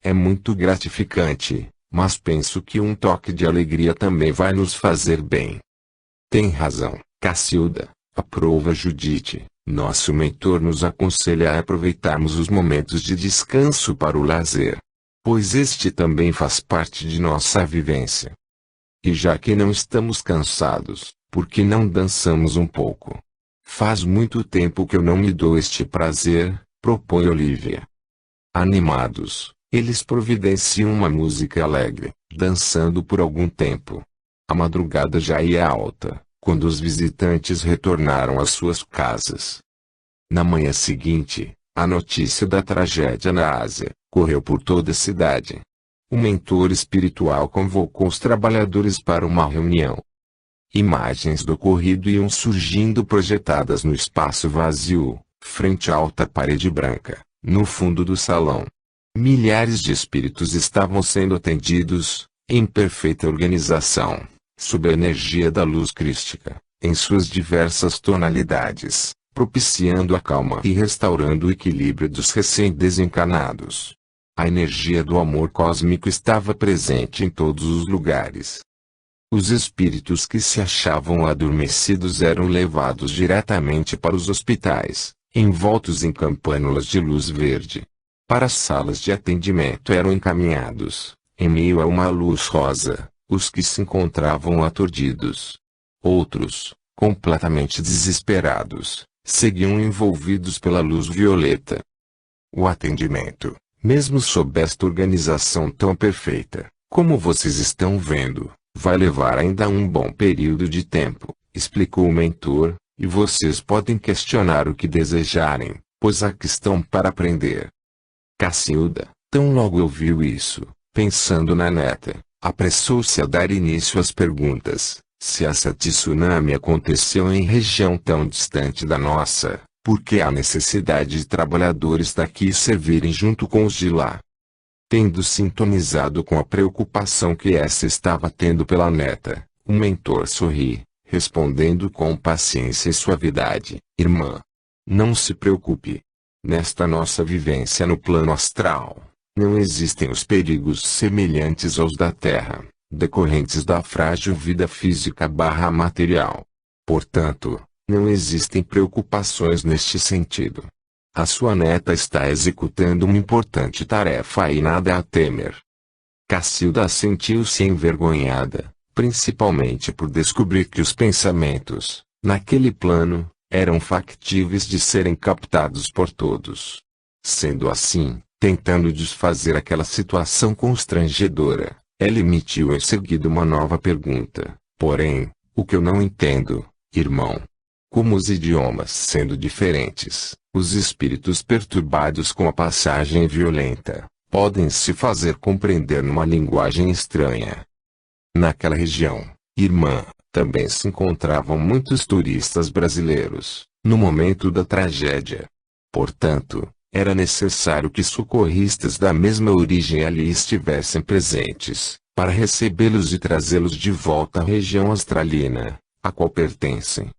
É muito gratificante, mas penso que um toque de alegria também vai nos fazer bem. Tem razão, Cacilda, aprova Judite. Nosso mentor nos aconselha a aproveitarmos os momentos de descanso para o lazer, pois este também faz parte de nossa vivência. E já que não estamos cansados, por que não dançamos um pouco? Faz muito tempo que eu não me dou este prazer, propõe Olívia. Animados, eles providenciam uma música alegre, dançando por algum tempo. A madrugada já ia alta, quando os visitantes retornaram às suas casas. Na manhã seguinte, a notícia da tragédia na Ásia correu por toda a cidade. O mentor espiritual convocou os trabalhadores para uma reunião. Imagens do ocorrido iam surgindo projetadas no espaço vazio, frente à alta parede branca, no fundo do salão. Milhares de espíritos estavam sendo atendidos, em perfeita organização, sob a energia da luz crística, em suas diversas tonalidades, propiciando a calma e restaurando o equilíbrio dos recém-desencarnados. A energia do amor cósmico estava presente em todos os lugares. Os espíritos que se achavam adormecidos eram levados diretamente para os hospitais, envoltos em campânulas de luz verde. Para as salas de atendimento eram encaminhados, em meio a uma luz rosa, os que se encontravam aturdidos. Outros, completamente desesperados, seguiam envolvidos pela luz violeta. O atendimento, mesmo sob esta organização tão perfeita, como vocês estão vendo, vai levar ainda um bom período de tempo, explicou o mentor, e vocês podem questionar o que desejarem, pois aqui estão para aprender. Cacilda, tão logo ouviu isso, pensando na neta, apressou-se a dar início às perguntas. Se essa tsunami aconteceu em região tão distante da nossa, por que há necessidade de trabalhadores daqui servirem junto com os de lá? Tendo sintonizado com a preocupação que essa estava tendo pela neta, o mentor sorri, respondendo com paciência e suavidade: irmã, não se preocupe. Nesta nossa vivência no plano astral, não existem os perigos semelhantes aos da Terra, decorrentes da frágil vida física material. Portanto, não existem preocupações neste sentido. A sua neta está executando uma importante tarefa e nada a temer. Cacilda sentiu-se envergonhada, principalmente por descobrir que os pensamentos, naquele plano, eram factíveis de serem captados por todos. Sendo assim, tentando desfazer aquela situação constrangedora, ela emitiu em seguida uma nova pergunta: porém, o que eu não entendo, irmão? Como os idiomas sendo diferentes, os espíritos perturbados com a passagem violenta, podem se fazer compreender numa linguagem estranha? Naquela região, irmã, também se encontravam muitos turistas brasileiros, no momento da tragédia. Portanto, era necessário que socorristas da mesma origem ali estivessem presentes, para recebê-los e trazê-los de volta à região astralina, a qual pertencem.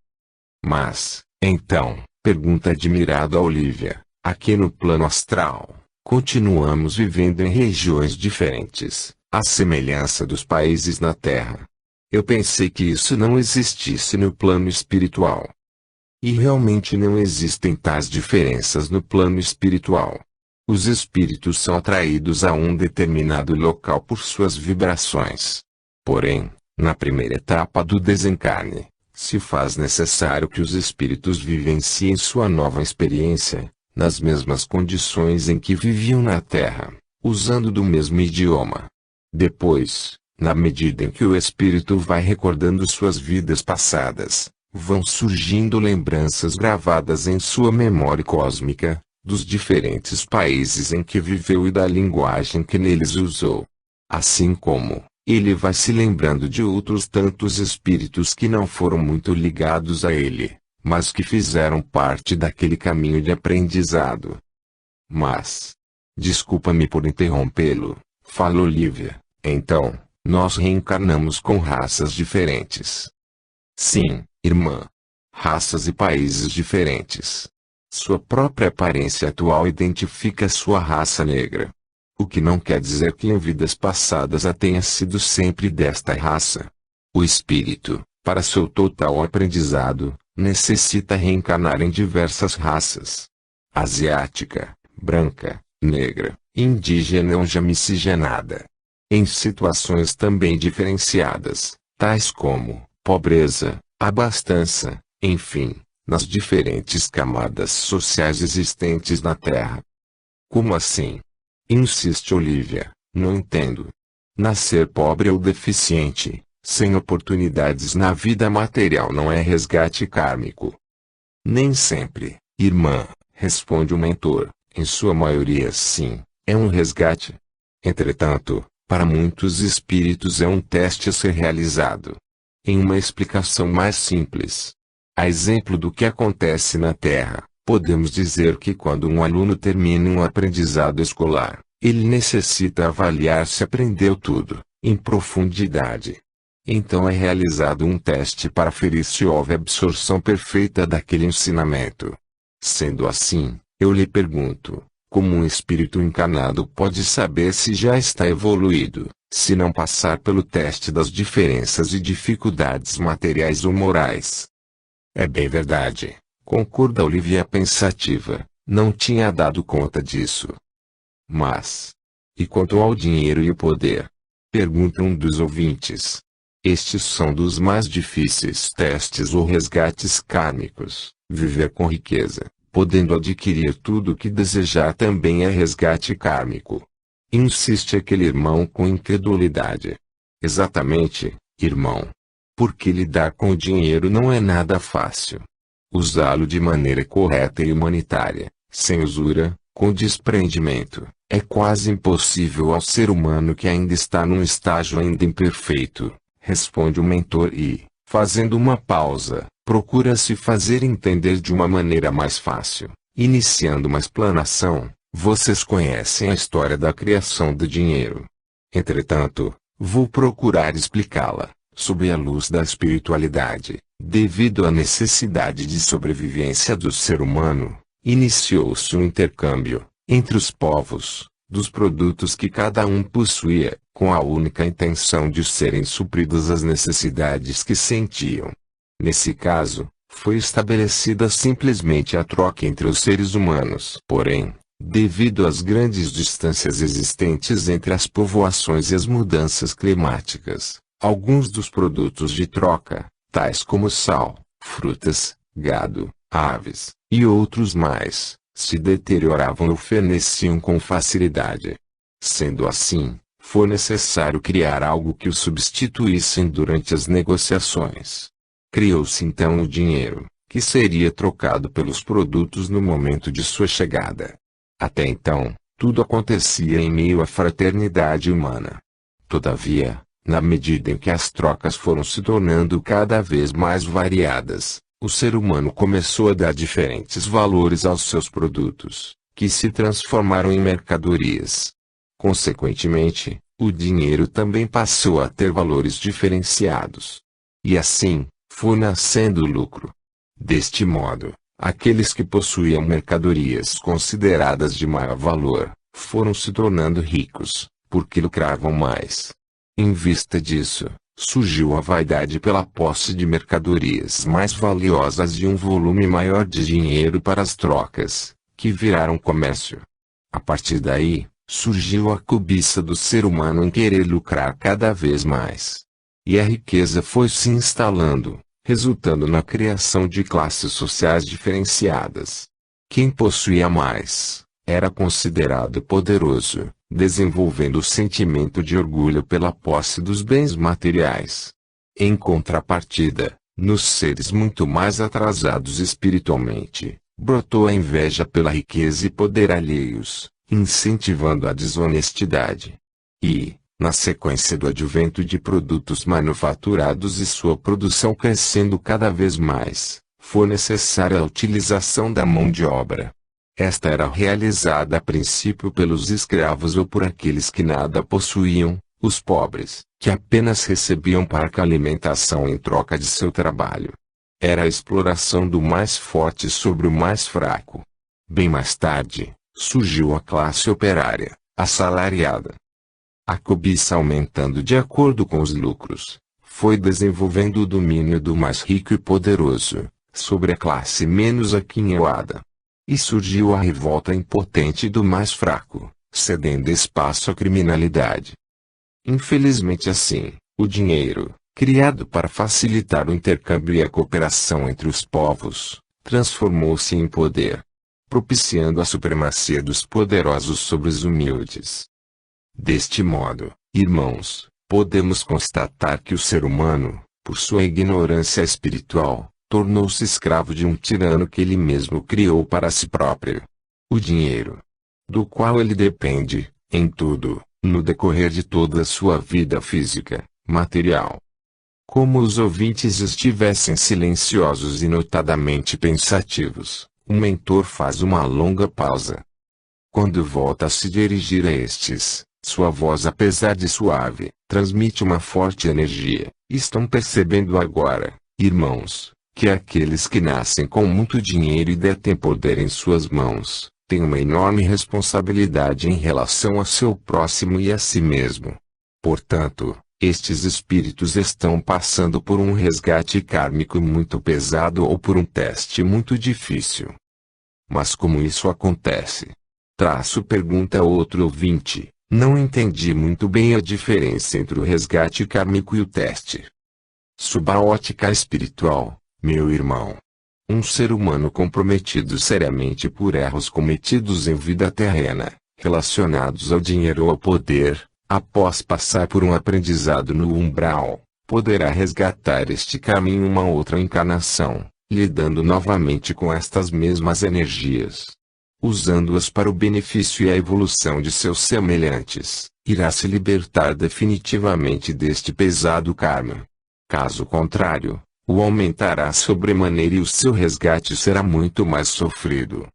Mas, então, pergunta admirada a Olivia, aqui no plano astral, continuamos vivendo em regiões diferentes, à semelhança dos países na Terra. Eu pensei que isso não existisse no plano espiritual. E realmente não existem tais diferenças no plano espiritual. Os espíritos são atraídos a um determinado local por suas vibrações. Porém, na primeira etapa do desencarne, se faz necessário que os espíritos vivenciem sua nova experiência, nas mesmas condições em que viviam na Terra, usando do mesmo idioma. Depois, na medida em que o espírito vai recordando suas vidas passadas, vão surgindo lembranças gravadas em sua memória cósmica, dos diferentes países em que viveu e da linguagem que neles usou. Assim como, ele vai se lembrando de outros tantos espíritos que não foram muito ligados a ele, mas que fizeram parte daquele caminho de aprendizado. Mas, desculpa-me por interrompê-lo, fala Olivia, então, nós reencarnamos com raças diferentes. Sim, irmã. Raças e países diferentes. Sua própria aparência atual identifica sua raça negra. O que não quer dizer que em vidas passadas a tenha sido sempre desta raça. O espírito, para seu total aprendizado, necessita reencarnar em diversas raças. Asiática, branca, negra, indígena ou já miscigenada. Em situações também diferenciadas, tais como pobreza, abastança, enfim, nas diferentes camadas sociais existentes na Terra. Como assim? Insiste Olivia, não entendo. Nascer pobre ou deficiente, sem oportunidades na vida material não é resgate kármico. Nem sempre, irmã, responde o mentor, em sua maioria sim, é um resgate. Entretanto, para muitos espíritos é um teste a ser realizado. Em uma explicação mais simples, a exemplo do que acontece na Terra, podemos dizer que quando um aluno termina um aprendizado escolar, ele necessita avaliar se aprendeu tudo, em profundidade. Então é realizado um teste para aferir se houve absorção perfeita daquele ensinamento. Sendo assim, eu lhe pergunto, como um espírito encarnado pode saber se já está evoluído, se não passar pelo teste das diferenças e dificuldades materiais ou morais? É bem verdade, concorda Olivia pensativa, não tinha dado conta disso. Mas, e quanto ao dinheiro e o poder? Pergunta um dos ouvintes. Estes são dos mais difíceis testes ou resgates kármicos. Viver com riqueza, podendo adquirir tudo o que desejar também é resgate kármico. Insiste aquele irmão com incredulidade. Exatamente, irmão. Porque lidar com o dinheiro não é nada fácil. Usá-lo de maneira correta e humanitária, sem usura, com desprendimento, é quase impossível ao ser humano que ainda está num estágio ainda imperfeito, responde o mentor e, fazendo uma pausa, procura se fazer entender de uma maneira mais fácil, iniciando uma explanação. Vocês conhecem a história da criação do dinheiro. Entretanto, vou procurar explicá-la, sob a luz da espiritualidade. Devido à necessidade de sobrevivência do ser humano, iniciou-se um intercâmbio, entre os povos, dos produtos que cada um possuía, com a única intenção de serem supridas as necessidades que sentiam. Nesse caso, foi estabelecida simplesmente a troca entre os seres humanos. Porém, devido às grandes distâncias existentes entre as povoações e as mudanças climáticas, alguns dos produtos de troca, tais como sal, frutas, gado, aves, e outros mais, se deterioravam ou feneciam com facilidade. Sendo assim, foi necessário criar algo que o substituíssem durante as negociações. Criou-se então o dinheiro, que seria trocado pelos produtos no momento de sua chegada. Até então, tudo acontecia em meio à fraternidade humana. Todavia, na medida em que as trocas foram se tornando cada vez mais variadas, o ser humano começou a dar diferentes valores aos seus produtos, que se transformaram em mercadorias. Consequentemente, o dinheiro também passou a ter valores diferenciados. E assim, foi nascendo o lucro. Deste modo, aqueles que possuíam mercadorias consideradas de maior valor, foram se tornando ricos, porque lucravam mais. Em vista disso, surgiu a vaidade pela posse de mercadorias mais valiosas e um volume maior de dinheiro para as trocas, que viraram comércio. A partir daí, surgiu a cobiça do ser humano em querer lucrar cada vez mais. E a riqueza foi se instalando, resultando na criação de classes sociais diferenciadas. Quem possuía mais, era considerado poderoso, desenvolvendo o sentimento de orgulho pela posse dos bens materiais. Em contrapartida, nos seres muito mais atrasados espiritualmente, brotou a inveja pela riqueza e poder alheios, incentivando a desonestidade. E, na sequência do advento de produtos manufaturados e sua produção crescendo cada vez mais, foi necessária a utilização da mão de obra. Esta era realizada a princípio pelos escravos ou por aqueles que nada possuíam, os pobres, que apenas recebiam parca alimentação em troca de seu trabalho. Era a exploração do mais forte sobre o mais fraco. Bem mais tarde, surgiu a classe operária, assalariada. A cobiça aumentando de acordo com os lucros, foi desenvolvendo o domínio do mais rico e poderoso, sobre a classe menos aquinhoada. E surgiu a revolta impotente do mais fraco, cedendo espaço à criminalidade. Infelizmente assim, o dinheiro, criado para facilitar o intercâmbio e a cooperação entre os povos, transformou-se em poder, propiciando a supremacia dos poderosos sobre os humildes. Deste modo, irmãos, podemos constatar que o ser humano, por sua ignorância espiritual, tornou-se escravo de um tirano que ele mesmo criou para si próprio. O dinheiro, do qual ele depende, em tudo, no decorrer de toda a sua vida física, material. Como os ouvintes estivessem silenciosos e notadamente pensativos, o mentor faz uma longa pausa. Quando volta a se dirigir a estes, sua voz, apesar de suave, transmite uma forte energia. Estão percebendo agora, irmãos, que aqueles que nascem com muito dinheiro e detêm poder em suas mãos, têm uma enorme responsabilidade em relação a seu próximo e a si mesmo. Portanto, estes espíritos estão passando por um resgate kármico muito pesado ou por um teste muito difícil. Mas como isso acontece? Pergunta outro ouvinte: não entendi muito bem a diferença entre o resgate kármico e o teste. Sob a ótica espiritual, meu irmão, um ser humano comprometido seriamente por erros cometidos em vida terrena, relacionados ao dinheiro ou ao poder, após passar por um aprendizado no umbral, poderá resgatar este caminho em uma outra encarnação, lidando novamente com estas mesmas energias. Usando-as para o benefício e a evolução de seus semelhantes, irá se libertar definitivamente deste pesado karma. Caso contrário, o aumentará sobremaneira e o seu resgate será muito mais sofrido.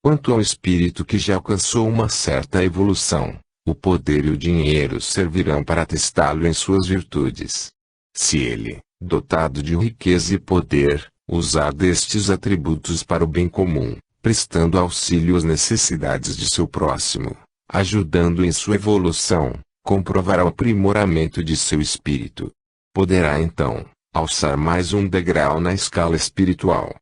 Quanto ao espírito que já alcançou uma certa evolução, o poder e o dinheiro servirão para testá-lo em suas virtudes. Se ele, dotado de riqueza e poder, usar destes atributos para o bem comum, prestando auxílio às necessidades de seu próximo, ajudando em sua evolução, comprovará o aprimoramento de seu espírito. Poderá então alçar mais um degrau na escala espiritual.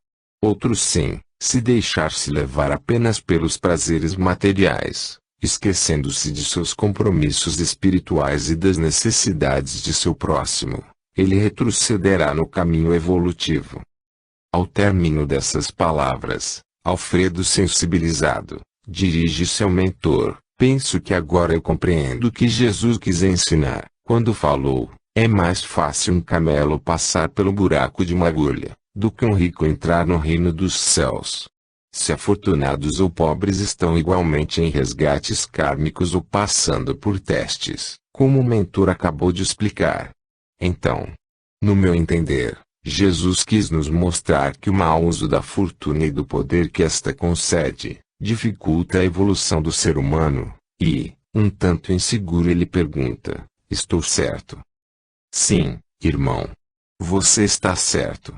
Outro sim, se deixar-se levar apenas pelos prazeres materiais, esquecendo-se de seus compromissos espirituais e das necessidades de seu próximo, ele retrocederá no caminho evolutivo. Ao término dessas palavras, Alfredo, sensibilizado, dirige-se ao mentor: penso que agora eu compreendo o que Jesus quis ensinar, quando falou: é mais fácil um camelo passar pelo buraco de uma agulha, do que um rico entrar no reino dos céus. Se afortunados ou pobres estão igualmente em resgates kármicos ou passando por testes, como o mentor acabou de explicar. Então, no meu entender, Jesus quis nos mostrar que o mau uso da fortuna e do poder que esta concede, dificulta a evolução do ser humano, e, um tanto inseguro, ele pergunta: estou certo? Sim, irmão. Você está certo.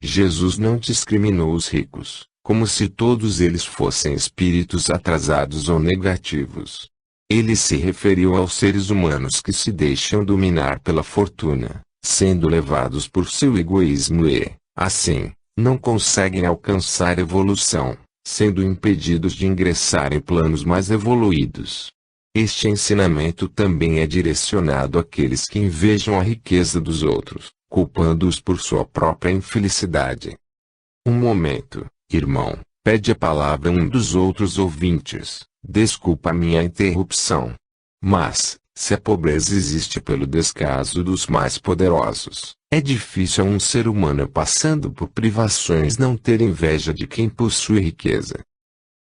Jesus não discriminou os ricos, como se todos eles fossem espíritos atrasados ou negativos. Ele se referiu aos seres humanos que se deixam dominar pela fortuna, sendo levados por seu egoísmo e, assim, não conseguem alcançar evolução, sendo impedidos de ingressar em planos mais evoluídos. Este ensinamento também é direcionado àqueles que invejam a riqueza dos outros, culpando-os por sua própria infelicidade. Um momento, irmão, pede a palavra um dos outros ouvintes. Desculpa a minha interrupção. Mas, se a pobreza existe pelo descaso dos mais poderosos, é difícil a um ser humano passando por privações não ter inveja de quem possui riqueza.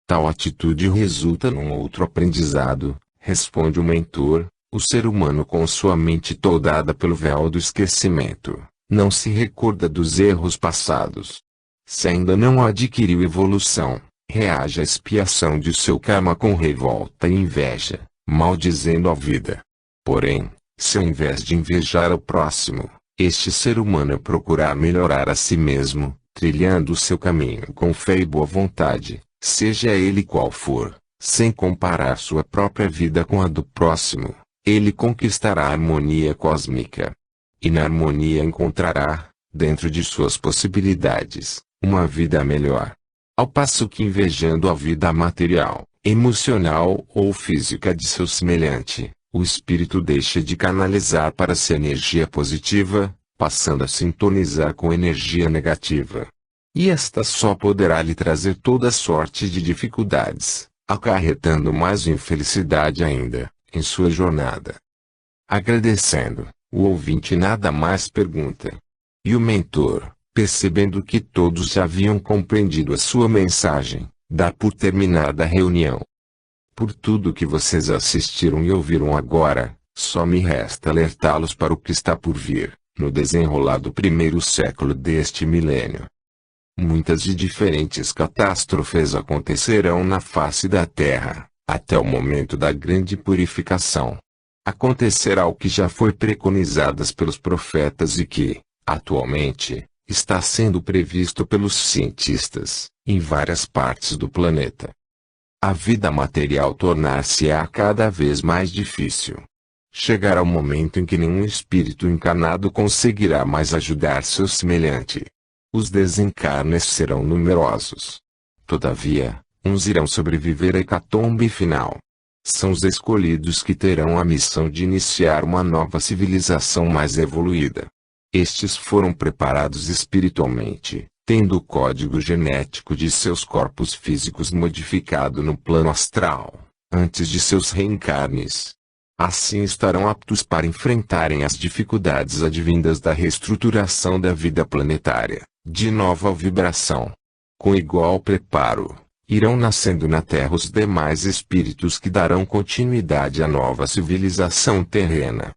Tal atitude resulta num outro aprendizado, responde o mentor: o ser humano, com sua mente toldada pelo véu do esquecimento, não se recorda dos erros passados. Se ainda não adquiriu evolução, reage à expiação de seu karma com revolta e inveja, maldizendo a vida. Porém, se ao invés de invejar o próximo, este ser humano procurar melhorar a si mesmo, trilhando o seu caminho com fé e boa vontade, seja ele qual for, sem comparar sua própria vida com a do próximo, ele conquistará a harmonia cósmica. E na harmonia encontrará, dentro de suas possibilidades, uma vida melhor. Ao passo que invejando a vida material, emocional ou física de seu semelhante, o espírito deixa de canalizar para si energia positiva, passando a sintonizar com energia negativa. E esta só poderá lhe trazer toda sorte de dificuldades, acarretando mais infelicidade ainda, em sua jornada. Agradecendo, o ouvinte nada mais pergunta. E o mentor, percebendo que todos já haviam compreendido a sua mensagem, dá por terminada a reunião. Por tudo que vocês assistiram e ouviram agora, só me resta alertá-los para o que está por vir, no desenrolar do primeiro século deste milênio. Muitas e diferentes catástrofes acontecerão na face da Terra, até o momento da grande purificação. Acontecerá o que já foi preconizadas pelos profetas e que, atualmente, está sendo previsto pelos cientistas, em várias partes do planeta. A vida material tornar-se-á cada vez mais difícil. Chegará o momento em que nenhum espírito encarnado conseguirá mais ajudar seu semelhante. Os desencarnes serão numerosos. Todavia, Uns irão sobreviver à hecatombe final. São os escolhidos que terão a missão de iniciar uma nova civilização mais evoluída. Estes foram preparados espiritualmente, tendo o código genético de seus corpos físicos modificado no plano astral, antes de seus reencarnes. Assim estarão aptos para enfrentarem as dificuldades advindas da reestruturação da vida planetária, de nova vibração. Com igual preparo, irão nascendo na Terra os demais espíritos que darão continuidade à nova civilização terrena.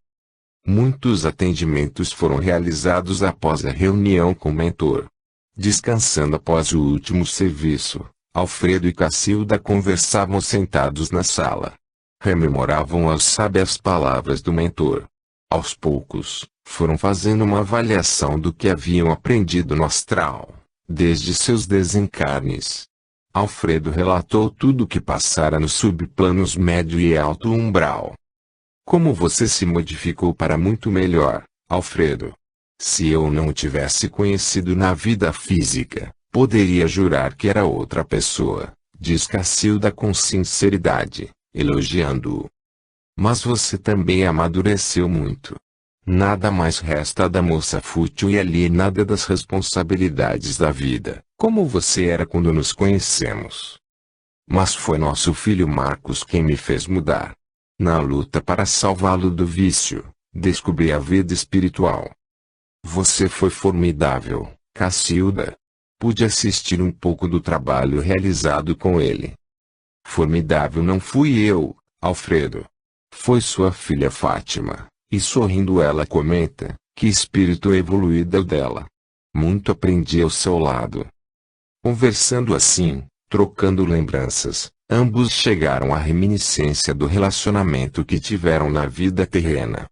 Muitos atendimentos foram realizados após a reunião com o mentor. Descansando após o último serviço, Alfredo e Cacilda conversavam sentados na sala. Rememoravam as sábias palavras do mentor. Aos poucos, foram fazendo uma avaliação do que haviam aprendido no astral, desde seus desencarnes. Alfredo relatou tudo o que passara nos subplanos médio e alto umbral. Como você se modificou para muito melhor, Alfredo. Se eu não o tivesse conhecido na vida física, poderia jurar que era outra pessoa, diz Cacilda com sinceridade, elogiando-o. Mas você também amadureceu muito. Nada mais resta da moça fútil e alienada das responsabilidades da vida, como você era quando nos conhecemos. Mas foi nosso filho Marcos quem me fez mudar. Na luta para salvá-lo do vício, descobri a vida espiritual. Você foi formidável, Cacilda. Pude assistir um pouco do trabalho realizado com ele. Formidável não fui eu, Alfredo. Foi sua filha Fátima, e sorrindo ela comenta, que espírito evoluído é o dela. Muito aprendi ao seu lado. Conversando assim, trocando lembranças, ambos chegaram à reminiscência do relacionamento que tiveram na vida terrena.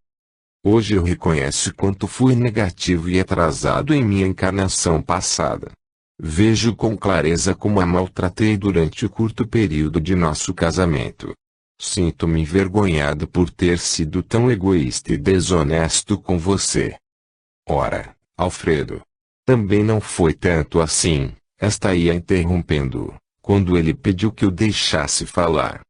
Hoje eu reconheço quanto fui negativo e atrasado em minha encarnação passada. Vejo com clareza como a maltratei durante o curto período de nosso casamento. Sinto-me envergonhado por ter sido tão egoísta e desonesto com você. Ora, Alfredo, também não foi tanto assim, esta ia interrompendo-o, quando ele pediu que o deixasse falar.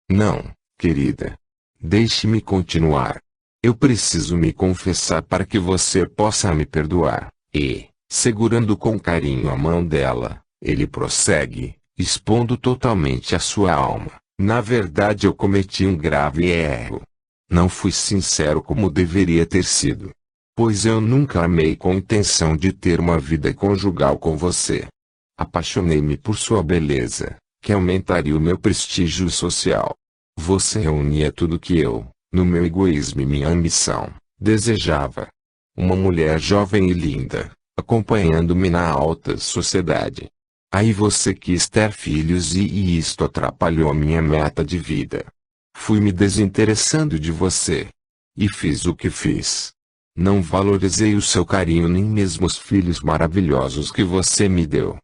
Não, querida. Deixe-me continuar. Eu preciso me confessar para que você possa me perdoar. E, segurando com carinho a mão dela, ele prossegue, expondo totalmente a sua alma. Na verdade eu cometi um grave erro. Não fui sincero como deveria ter sido. Pois eu nunca amei com intenção de ter uma vida conjugal com você. Apaixonei-me por sua beleza, que aumentaria o meu prestígio social. Você reunia tudo que eu, no meu egoísmo e minha ambição, desejava. Uma mulher jovem e linda, acompanhando-me na alta sociedade. Aí você quis ter filhos e isto atrapalhou a minha meta de vida. Fui me desinteressando de você. E fiz o que fiz. Não valorizei o seu carinho nem mesmo os filhos maravilhosos que você me deu.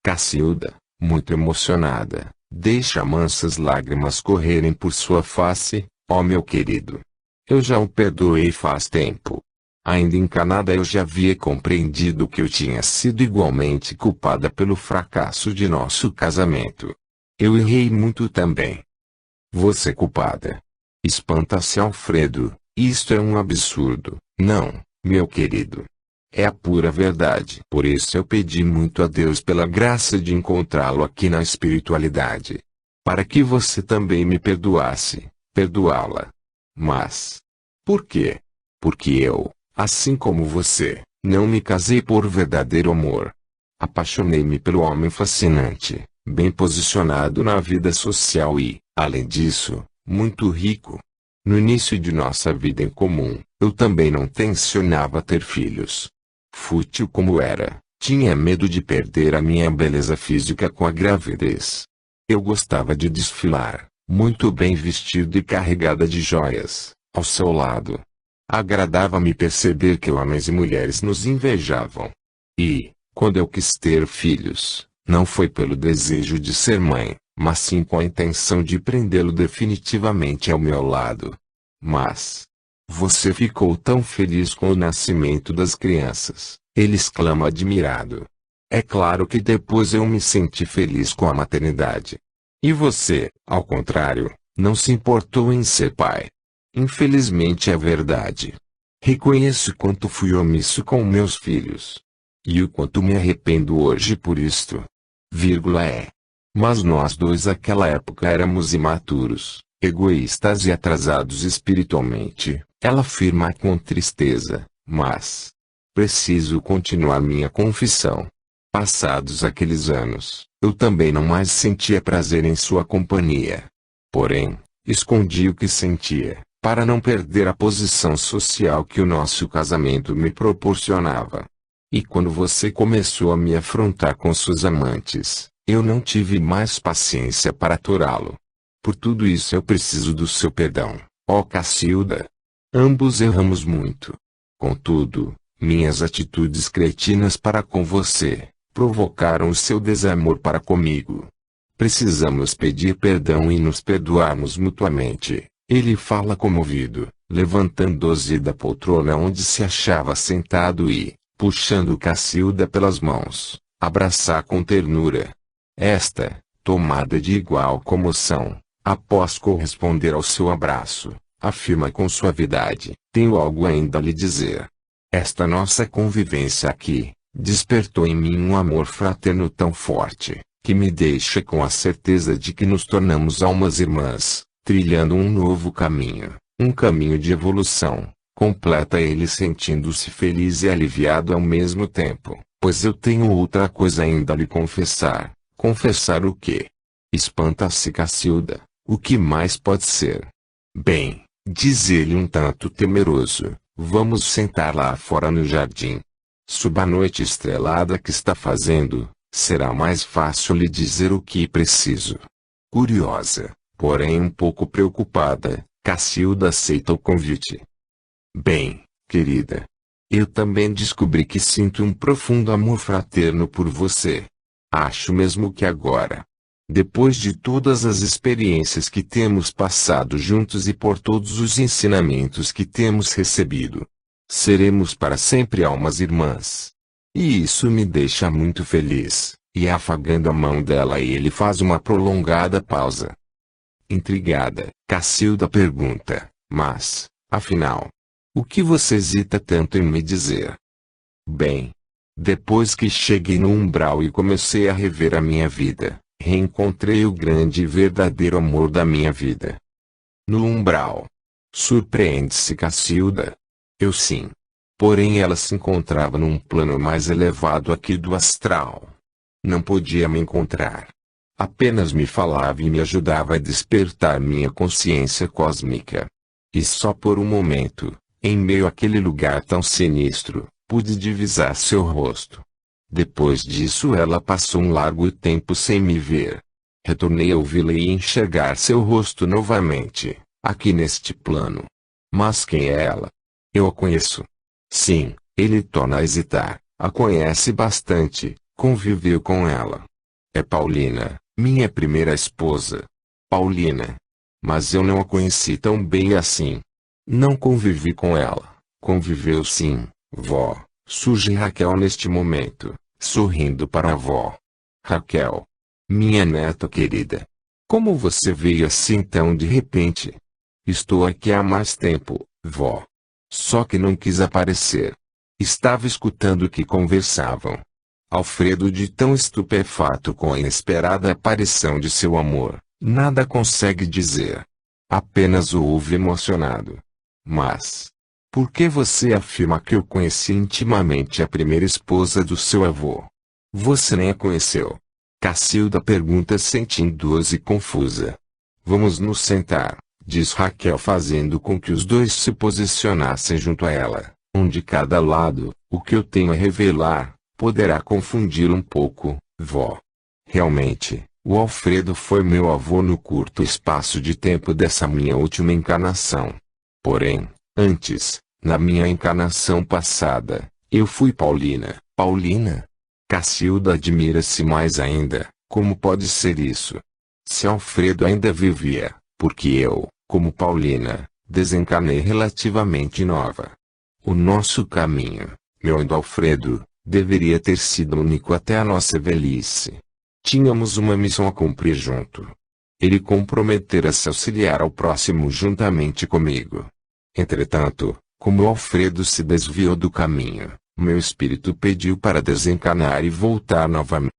Cacilda, muito emocionada, deixa mansas lágrimas correrem por sua face, ó meu querido. Eu já o perdoei faz tempo. Ainda encanada eu já havia compreendido que eu tinha sido igualmente culpada pelo fracasso de nosso casamento. Eu errei muito também. Você culpada? Espanta-se Alfredo, isto é um absurdo. Não, meu querido. É a pura verdade. Por isso eu pedi muito a Deus pela graça de encontrá-lo aqui na espiritualidade. Para que você também me perdoasse, perdoá-la. Mas, por quê? Porque eu, assim como você, não me casei por verdadeiro amor. Apaixonei-me pelo homem fascinante, bem posicionado na vida social e, além disso, muito rico. No início de nossa vida em comum, eu também não tencionava ter filhos. Fútil como era, tinha medo de perder a minha beleza física com a gravidez. Eu gostava de desfilar, muito bem vestido e carregada de joias, ao seu lado. Agradava-me perceber que homens e mulheres nos invejavam. E, quando eu quis ter filhos, não foi pelo desejo de ser mãe, mas sim com a intenção de prendê-lo definitivamente ao meu lado. Mas, você ficou tão feliz com o nascimento das crianças, ele exclama admirado. É claro que depois eu me senti feliz com a maternidade. E você, ao contrário, não se importou em ser pai. Infelizmente é verdade. Reconheço quanto fui omisso com meus filhos. E o quanto me arrependo hoje por isto. Mas nós dois naquela época éramos imaturos, egoístas e atrasados espiritualmente, ela afirma com tristeza, mas... Preciso continuar minha confissão. Passados aqueles anos, eu também não mais sentia prazer em sua companhia. Porém, escondi o que sentia, para não perder a posição social que o nosso casamento me proporcionava. E quando você começou a me afrontar com suas amantes, eu não tive mais paciência para aturá-lo. Por tudo isso eu preciso do seu perdão, ó Cacilda. Ambos erramos muito. Contudo, minhas atitudes cretinas para com você provocaram o seu desamor para comigo. Precisamos pedir perdão e nos perdoarmos mutuamente. Ele fala comovido, levantando-se da poltrona onde se achava sentado e, puxando Cacilda pelas mãos, abraçar com ternura. Esta, tomada de igual comoção, após corresponder ao seu abraço, afirma com suavidade: tenho algo ainda a lhe dizer. Esta nossa convivência aqui, despertou em mim um amor fraterno tão forte, que me deixa com a certeza de que nos tornamos almas irmãs, trilhando um novo caminho, um caminho de evolução, completa ele sentindo-se feliz e aliviado ao mesmo tempo, pois eu tenho outra coisa ainda a lhe confessar. Confessar o quê? Espanta-se Cacilda, o que mais pode ser? Bem, diz ele um tanto temeroso, vamos sentar lá fora no jardim. Sob a noite estrelada que está fazendo, será mais fácil lhe dizer o que preciso. Curiosa, porém um pouco preocupada, Cacilda aceita o convite. Bem, querida, eu também descobri que sinto um profundo amor fraterno por você. Acho mesmo que agora, depois de todas as experiências que temos passado juntos e por todos os ensinamentos que temos recebido, seremos para sempre almas irmãs. E isso me deixa muito feliz. E afagando a mão dela ele faz uma prolongada pausa. Intrigada, Cacilda pergunta, mas, afinal, o que você hesita tanto em me dizer? Bem, depois que cheguei no umbral e comecei a rever a minha vida, reencontrei o grande e verdadeiro amor da minha vida. No umbral. Surpreende-se Cacilda. Eu sim. Porém ela se encontrava num plano mais elevado aqui do astral. Não podia me encontrar. Apenas me falava e me ajudava a despertar minha consciência cósmica. E só por um momento, em meio àquele lugar tão sinistro, pude divisar seu rosto. Depois disso ela passou um largo tempo sem me ver. Retornei a ouvi-la e enxergar seu rosto novamente, aqui neste plano. Mas quem é ela? Eu a conheço. Sim, ele torna a hesitar. A conhece bastante, conviveu com ela. É Paulina, minha primeira esposa. Paulina. Mas eu não a conheci tão bem assim. Não convivi com ela. Conviveu sim, vó. Surge Raquel neste momento, sorrindo para a vó. Raquel. Minha neta querida. Como você veio assim tão de repente? Estou aqui há mais tempo, vó. Só que não quis aparecer. Estava escutando o que conversavam. Alfredo, de tão estupefato com a inesperada aparição de seu amor, nada consegue dizer. Apenas o ouve emocionado. Mas, por que você afirma que eu conheci intimamente a primeira esposa do seu avô? Você nem a conheceu. Cacilda pergunta sentindo-se confusa. Vamos nos sentar, diz Raquel fazendo com que os dois se posicionassem junto a ela. Um de cada lado. O que eu tenho a revelar poderá confundir um pouco, vó. Realmente, o Alfredo foi meu avô no curto espaço de tempo dessa minha última encarnação. Porém, antes, na minha encarnação passada, eu fui Paulina. Paulina? Cacilda admira-se mais ainda. Como pode ser isso? Se Alfredo ainda vivia, porque eu, como Paulina, desencarnei relativamente nova. O nosso caminho, meu e do Alfredo, Deveria ter sido único até a nossa velhice. Tínhamos uma missão a cumprir junto. Ele comprometera-se a auxiliar ao próximo juntamente comigo. Entretanto, como Alfredo se desviou do caminho, meu espírito pediu para desencarnar e voltar novamente.